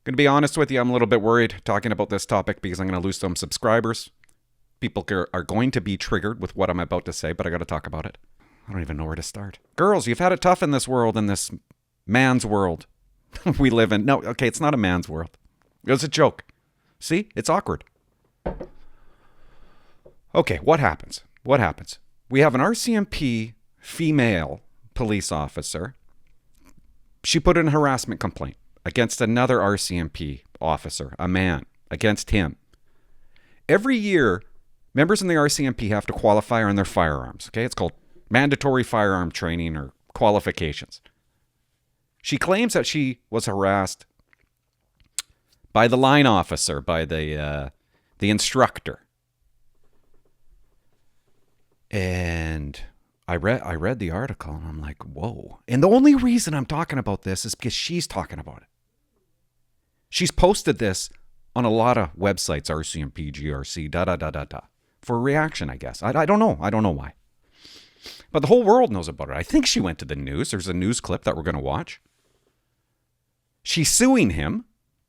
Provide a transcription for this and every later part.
going to be honest with you, I'm a little bit worried talking about this topic because I'm going to lose some subscribers. People are going to be triggered with what I'm about to say, but I got to talk about it. I don't even know where to start. Girls, you've had it tough in this world, in this man's world we live in. No, okay, it's not a man's world. It was a joke. See? It's awkward. Okay, what happens? What happens? We have an RCMP female police officer. She put in a harassment complaint against another RCMP officer, a man, against him. Every year, members in the RCMP have to qualify on their firearms. Okay, it's called mandatory firearm training or qualifications. She claims that she was harassed by the line officer, by the instructor. And I read the article and I'm like, whoa. And the only reason I'm talking about this is because she's talking about it. She's posted this on a lot of websites, RCMP, GRC, for a reaction, I guess. I don't know. I don't know why. But the whole world knows about it. I think she went to the news. There's a news clip that we're going to watch. She's suing him,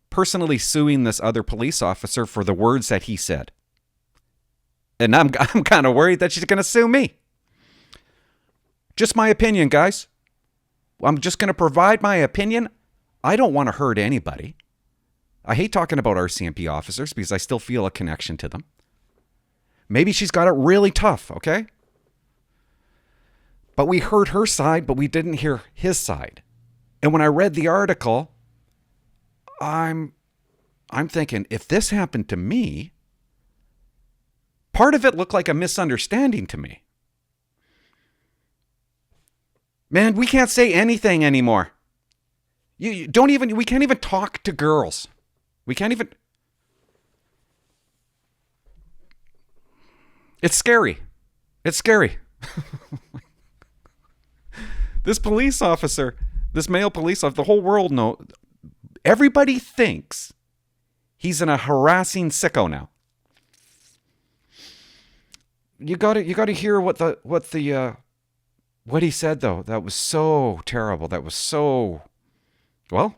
personally suing this other police officer for the words that he said. And I'm kind of worried that she's going to sue me. Just my opinion, guys. I'm just going to provide my opinion. I don't want to hurt anybody. I hate talking about RCMP officers because I still feel a connection to them. Maybe she's got it really tough, okay? But we heard her side, but we didn't hear his side. And when I read the article, I'm thinking, if this happened to me, part of it looked like a misunderstanding to me. Man, we can't say anything anymore. We can't even talk to girls. We can't even. It's scary. It's scary. This police officer, this male police officer, the whole world knows. Everybody thinks he's a harassing sicko now. You got to hear what he said though. That was so terrible. That was so. Well,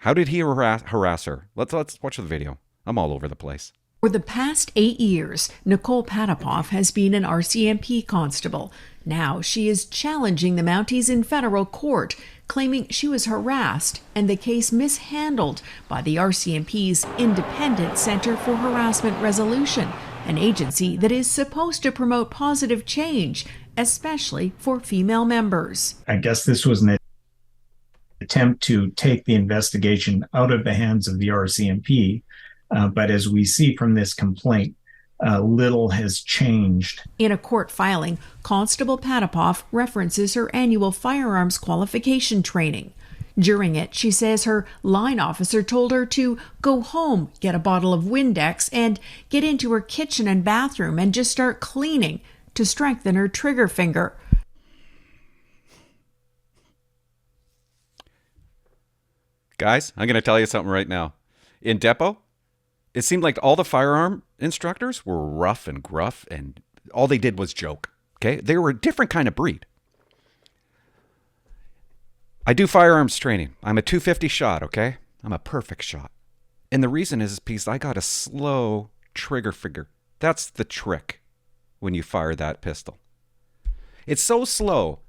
how did he harass her? Let's watch the video. I'm all over the place. For the past 8 years, Nicole Patapov has been an RCMP constable. Now she is challenging the Mounties in federal court, claiming she was harassed and the case mishandled by the RCMP's Independent Center for Harassment Resolution, an agency that is supposed to promote positive change, especially for female members. I guess this was an attempt to take the investigation out of the hands of the RCMP. But as we see from this complaint, little has changed. In a court filing, Constable Patapov references her annual firearms qualification training. During it, she says her line officer told her to go home, get a bottle of Windex, and get into her kitchen and bathroom and just start cleaning to strengthen her trigger finger. Guys, I'm going to tell you something right now. In Depot, it seemed like all the firearm instructors were rough and gruff, and all they did was joke. Okay? They were a different kind of breed. I do firearms training. I'm a 250 shot, okay? I'm a perfect shot. And the reason is because I got a slow trigger finger. That's the trick when you fire that pistol. It's so slow.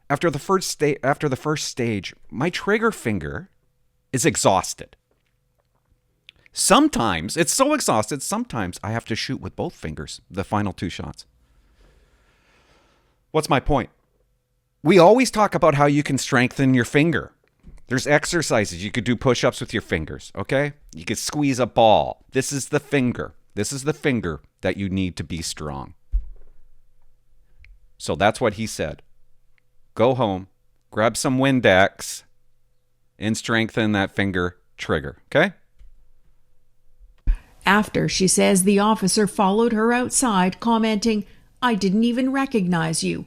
After the first stage, my trigger finger is exhausted. Sometimes, it's so exhausted, sometimes I have to shoot with both fingers, the final 2 shots. What's my point? We always talk about how you can strengthen your finger. There's exercises. You could do push-ups with your fingers, okay? You could squeeze a ball. This is the finger. This is the finger that you need to be strong. So that's what he said. Go home, grab some Windex, and strengthen that finger trigger, okay? After, she says the officer followed her outside, commenting, "I didn't even recognize you.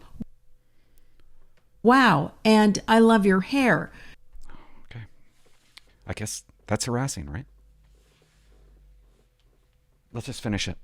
Wow, and I love your hair." Okay. I guess that's harassing, right? Let's just finish it.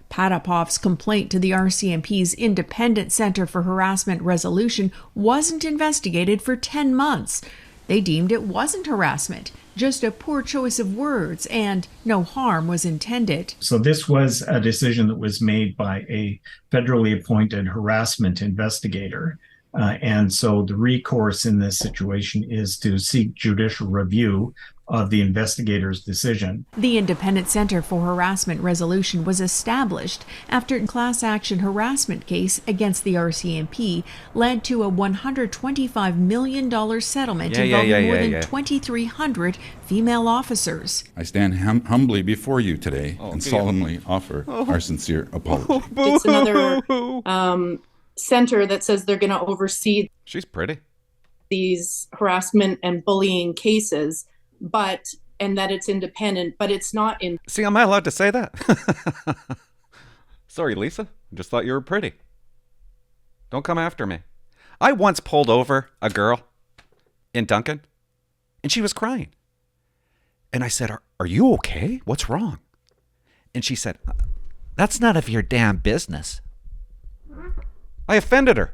Patapov's complaint to the RCMP's Independent Center for Harassment Resolution wasn't investigated for 10 months. They deemed it wasn't harassment just a poor choice of words and no harm was intended. So this was a decision that was made by a federally appointed harassment investigator. And so the recourse in this situation is to seek judicial review of the investigator's decision. The Independent Center for Harassment Resolution was established after a class action harassment case against the RCMP led to a $125 million settlement involving more than 2,300 female officers. I stand humbly before you today and solemnly offer our sincere apology. It's another center that says they're going to oversee She's pretty. these harassment and bullying cases, and that it's independent, but it's not in. See, am I allowed to say that? Sorry, Lisa. I just thought you were pretty. Don't come after me. I once pulled over a girl in Duncan, and she was crying. And I said, are you okay? What's wrong? And she said, that's none of your damn business. I offended her.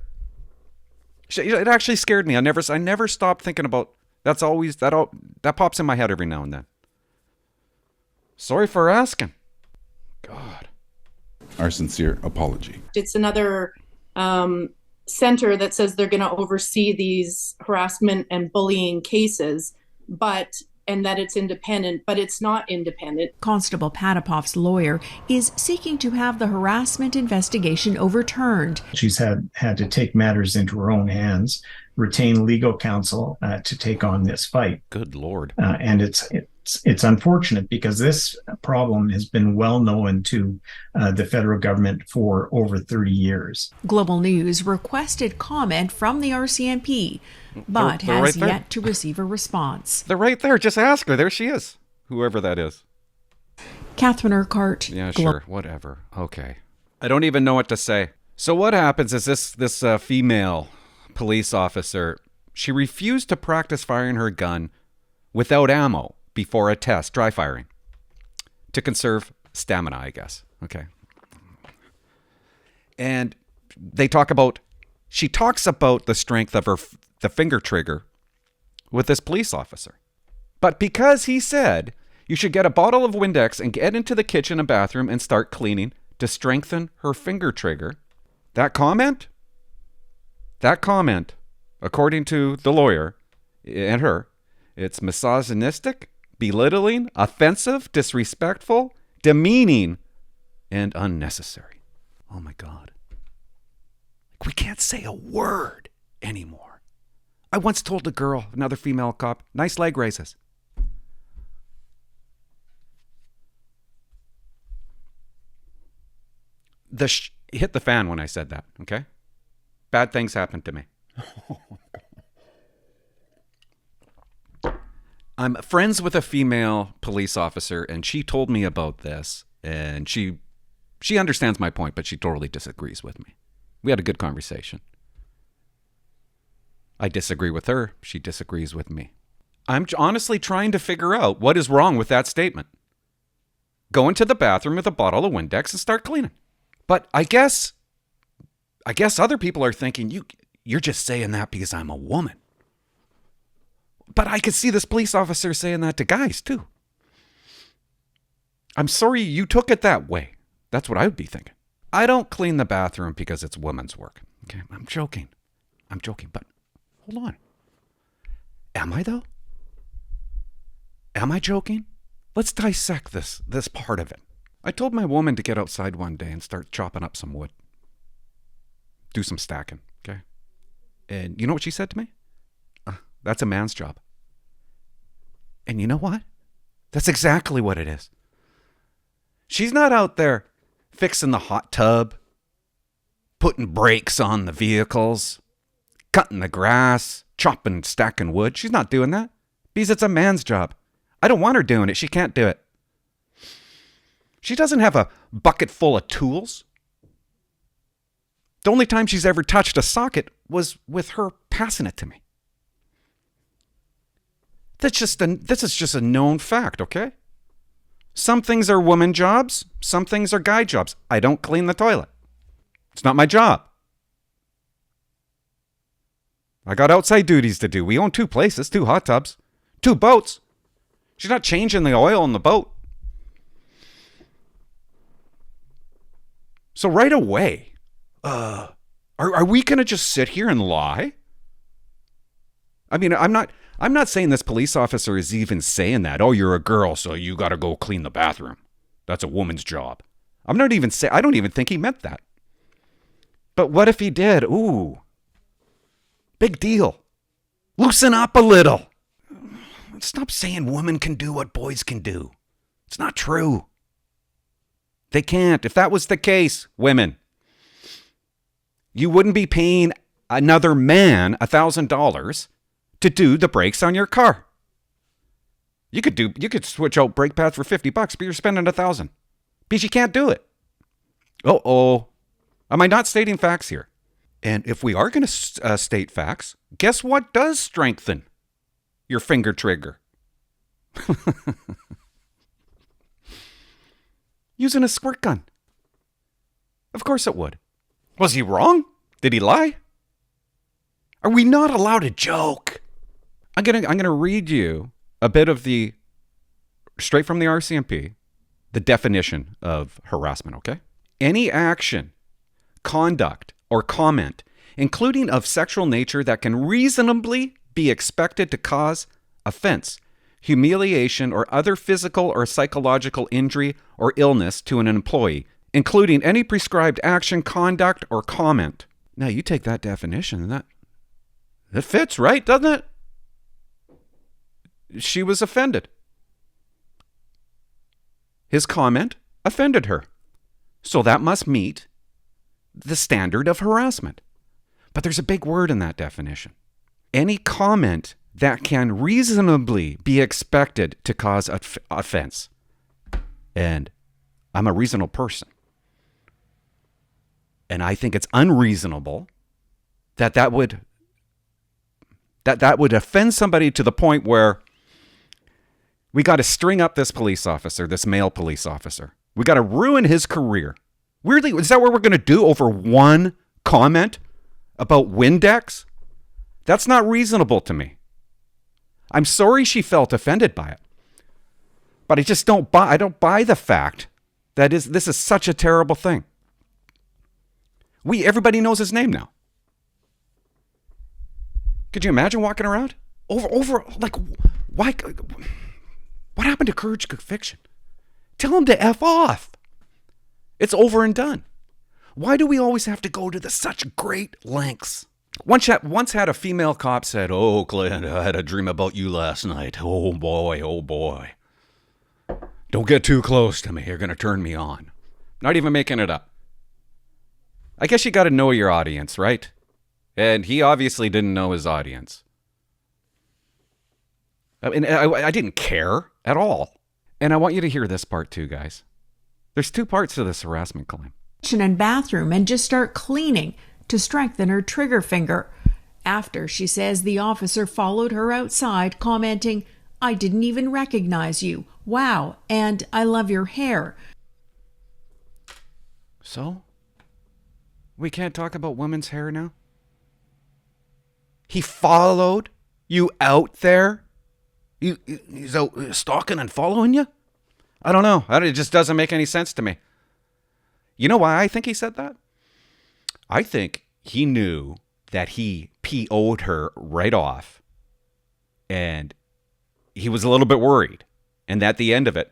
It actually scared me. I never stopped thinking about. That's always that pops in my head every now and then. Sorry for asking. God. Our sincere apology. It's another center that says they're going to oversee these harassment and bullying cases, and that it's independent, but it's not independent. Constable Patapoff's lawyer is seeking to have the harassment investigation overturned. She's had to take matters into her own hands, retain legal counsel to take on this fight. Good Lord. And it's unfortunate because this problem has been well known to the federal government for over 30 years. Global News requested comment from the RCMP, but They're has right there. yet to receive a response. They're right there. Just ask her. There she is. Whoever that is. Catherine Urquhart. Yeah, sure. Whatever. Okay. I don't even know what to say. So what happens is this female police officer, she refused to practice firing her gun without ammo before a test, dry firing, to conserve stamina, I guess. Okay. And she talks about the strength of the finger trigger with this police officer. But because he said you should get a bottle of Windex and get into the kitchen and bathroom and start cleaning to strengthen her finger trigger, that comment, according to the lawyer and her, it's misogynistic, belittling, offensive, disrespectful, demeaning, and unnecessary. Oh my God. We can't say a word anymore. I once told a girl, another female cop, nice leg raises. Hit the fan when I said that, okay? Bad things happened to me. I'm friends with a female police officer, and she told me about this, and she understands my point, but she totally disagrees with me. We had a good conversation. I disagree with her. She disagrees with me. I'm honestly trying to figure out what is wrong with that statement. Go into the bathroom with a bottle of Windex and start cleaning. But I guess other people are thinking, you're just saying that because I'm a woman. But I could see this police officer saying that to guys too. I'm sorry you took it that way. That's what I would be thinking. I don't clean the bathroom because it's women's work. Okay, I'm joking, but hold on. Am I though? Am I joking? Let's dissect this part of it. I told my woman to get outside one day and start chopping up some wood. Do some stacking, okay? And you know what she said to me? That's a man's job. And you know what? That's exactly what it is. She's not out there fixing the hot tub, putting brakes on the vehicles, cutting the grass, chopping, stacking wood. She's not doing that because it's a man's job. I don't want her doing it. She can't do it. She doesn't have a bucket full of tools. The only time she's ever touched a socket was with her passing it to me. This is just a known fact, okay? Some things are woman jobs. Some things are guy jobs. I don't clean the toilet. It's not my job. I got outside duties to do. We own 2 places, 2 hot tubs, 2 boats. She's not changing the oil in the boat. So right away, are we going to just sit here and lie? I mean, I'm not saying this police officer is even saying that. Oh, you're a girl, so you got to go clean the bathroom. That's a woman's job. I don't even think he meant that. But what if he did? Ooh, big deal. Loosen up a little. Stop saying women can do what boys can do. It's not true. They can't. If that was the case, women, you wouldn't be paying another man $1,000 to do the brakes on your car. You could switch out brake pads for $50, but you're spending $1,000 because you can't do it. Am I not stating facts here? And if we are going to state facts, guess what does strengthen your finger trigger? Using a squirt gun. Of course it would. Was he wrong? Did he lie? Are we not allowed to joke? I'm gonna read you a bit of the, straight from the RCMP, the definition of harassment, okay? Any action, conduct, or comment, including of sexual nature that can reasonably be expected to cause offense, humiliation, or other physical or psychological injury or illness to an employee, including any prescribed action, conduct, or comment. Now, you take that definition, and that fits, right? Doesn't it? She was offended. His comment offended her. So that must meet the standard of harassment. But there's a big word in that definition. Any comment that can reasonably be expected to cause offense. And I'm a reasonable person. And I think it's unreasonable that would offend somebody to the point where we got to string up this police officer, this male police officer. We got to ruin his career. Weirdly, is that what we're going to do over one comment about Windex? That's not reasonable to me. I'm sorry she felt offended by it. But I don't buy the fact that this is such a terrible thing. Everybody knows his name now. Could you imagine walking around? Why? What happened to courage conviction? Tell him to F off. It's over and done. Why do we always have to go to such great lengths? Once had a female cop said, "Oh, Clint, I had a dream about you last night. Oh boy, oh boy. Don't get too close to me. You're going to turn me on." Not even making it up. I guess you got to know your audience, right? And he obviously didn't know his audience. I mean, I didn't care at all. And I want you to hear this part too, guys. There's two parts to this harassment claim. Kitchen and bathroom and just start cleaning to strengthen her trigger finger. After she says the officer followed her outside, commenting, "I didn't even recognize you. Wow, and I love your hair." So? We can't talk about women's hair now? He followed you out there? He's out stalking and following you? I don't know. It just doesn't make any sense to me. You know why I think he said that? I think he knew that he PO'd her right off. And he was a little bit worried. And at the end of it,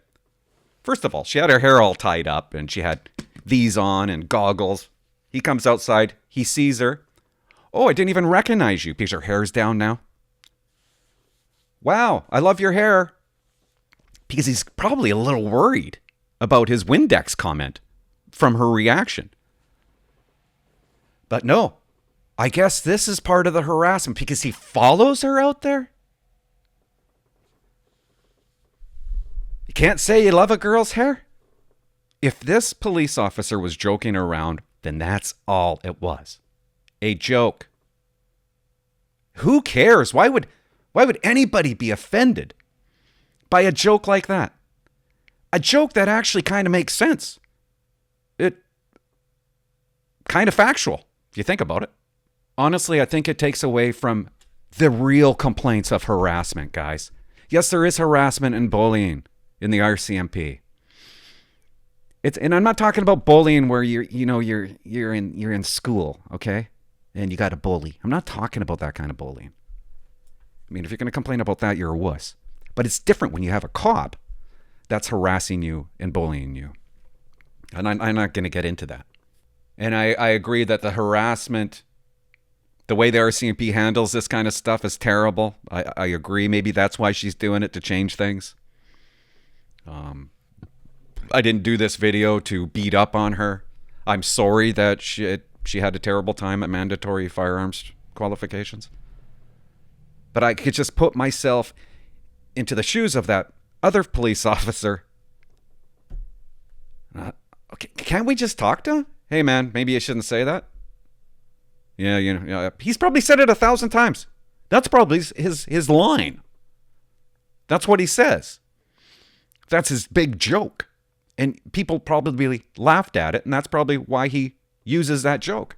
first of all, she had her hair all tied up and she had these on and goggles. He comes outside. He sees her. "Oh, I didn't even recognize you," because her hair's down now. "Wow, I love your hair." Because he's probably a little worried about his Windex comment from her reaction. But no, I guess this is part of the harassment because he follows her out there. You can't say you love a girl's hair. If this police officer was joking around, then that's all it was. A joke. Who cares? Why would anybody be offended by a joke like that? A joke that actually kind of makes sense. It kind of factual, if you think about it. Honestly, I think it takes away from the real complaints of harassment, guys. Yes, there is harassment and bullying in the RCMP. And I'm not talking about bullying where you're in school, okay? And you got a bully. I'm not talking about that kind of bullying. I mean, if you're going to complain about that, you're a wuss. But it's different when you have a cop that's harassing you and bullying you. And I'm not going to get into that. And I agree that the harassment, the way the RCMP handles this kind of stuff is terrible. I agree. Maybe that's why she's doing it, to change things. I didn't do this video to beat up on her. I'm sorry that she had a terrible time at mandatory firearms qualifications. But I could just put myself into the shoes of that other police officer. Okay, can't we just talk to him? Hey, man, maybe you shouldn't say that. Yeah, he's probably said it 1,000 times. That's probably his line. That's what he says. That's his big joke. And people probably laughed at it, and that's probably why he uses that joke.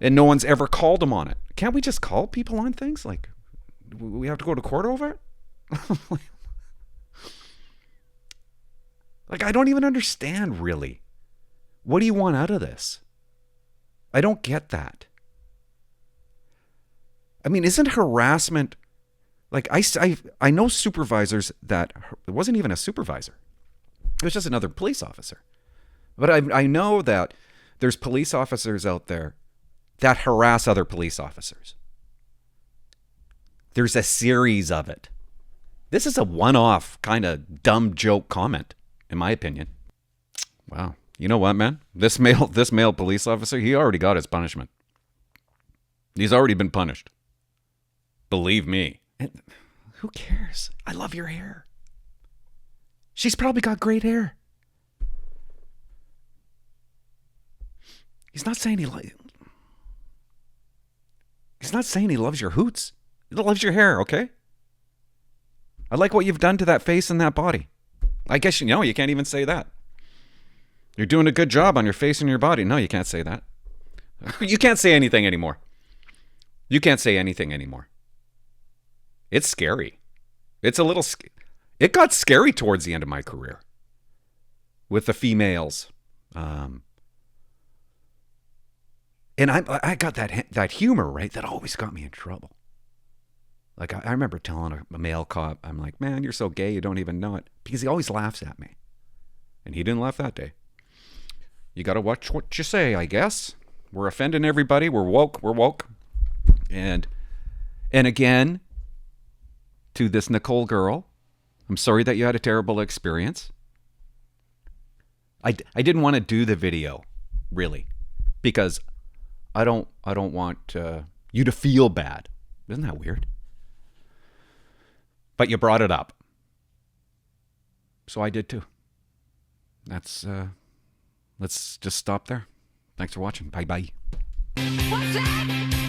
And no one's ever called him on it. Can't we just call people on things? Like, we have to go to court over it? Like, I don't even understand, really. What do you want out of this? I don't get that. I mean, isn't harassment... Like, I know supervisors that... It wasn't even a supervisor. It was just another police officer. But I know that there's police officers out there that harass other police officers. There's a series of it. This is a one-off kind of dumb joke comment, in my opinion. Wow. You know what, man? This male police officer, he already got his punishment. He's already been punished. Believe me. And who cares? I love your hair. She's probably got great hair. He's not saying he loves your hoots. He loves your hair, okay? I like what you've done to that face and that body. I guess you can't even say that. You're doing a good job on your face and your body. No, you can't say that. You can't say anything anymore. You can't say anything anymore. It's scary. It's a little... It got scary towards the end of my career. With the females. And I got that humor, right? That always got me in trouble. Like, I remember telling a male cop, I'm like, man, you're so gay, you don't even know it. Because he always laughs at me. And he didn't laugh that day. You got to watch what you say, I guess. We're offending everybody. We're woke. And again, to this Nicole girl, I'm sorry that you had a terrible experience. I didn't want to do the video, really, because I don't want you to feel bad. Isn't that weird? But you brought it up. So I did too. That's, let's just stop there. Thanks for watching. Bye-bye. What's that?